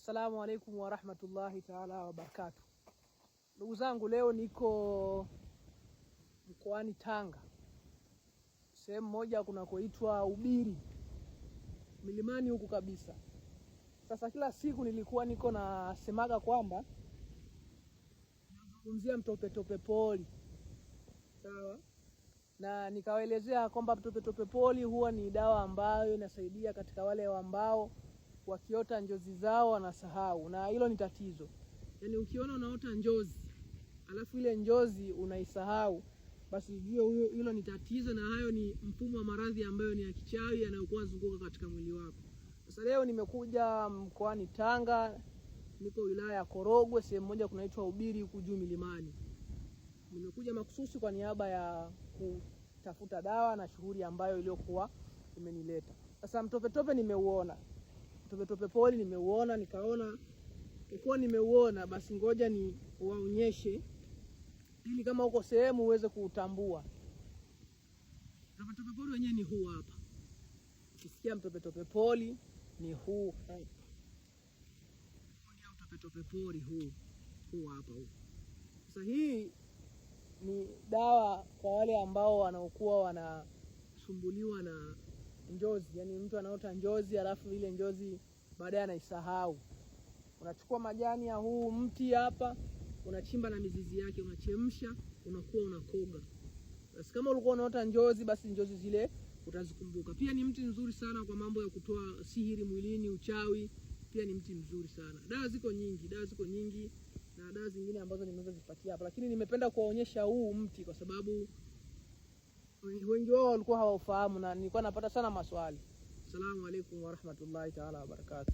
Assalamu alaikum wa rahmatullahi ta'ala wa barakatuh. Ndugu zangu, leo niko mkoani Tanga, sehemu moja kunakoitwa Ubiri, milimani huku kabisa. Sasa kila siku nilikuwa niko nasemaga kwamba nazungumzia mtopetope poli, sawa, na nikawaelezea kwamba mtopetope poli huwa ni dawa ambayo inasaidia katika wale ambao wakiota njozi zao wanasahau, na hilo ni tatizo. Yaani ukiona unaota njozi alafu ile njozi unaisahau, basi hilo ni tatizo, na hayo ni mfumo wa maradhi ambayo ni ya kichawi yanayokuwa zunguka katika mwili wako. Sasa leo nimekuja mkoani Tanga, niko wilaya ya Korogwe, sehemu moja kunaitwa Ubiri huku juu milimani. Nimekuja makususi kwa niaba ya kutafuta dawa na shughuli ambayo iliyokuwa imenileta. Sasa mtopetope nimeuona, mtopetope poli nimeuona, nikaona kwa nimeuona basi ngoja ni waonyeshe ili kama uko sehemu uweze kuutambua. Mtopetope poli wenyewe ni huu hapa. Ukisikia mtopetope poli ni huu hapa. Ndio mtopetope poli huu hapa huu. Sasa hii ni dawa kwa wale ambao wanaokuwa wanasumbuliwa na njozi, yani mtu anaota njozi alafu ile njozi baadaye anaisahau. Unachukua majani ya huu mti hapa, unachimba na mizizi yake, unachemsha, unakuwa unakoga. Basi kama ulikuwa unaota njozi, basi njozi zile utazikumbuka. Pia ni mti mzuri sana kwa mambo ya kutoa sihiri mwilini, uchawi, pia ni mti mzuri sana. Dawa ziko nyingi na dawa zingine ambazo nimeweza zipatia hapa, lakini nimependa kuwaonyesha huu mti kwa sababu wengi wao walikuwa hawaufahamu na nilikuwa napata sana maswali. Assalamu alaikum wa rahmatullahi ta'ala wa barakatuh.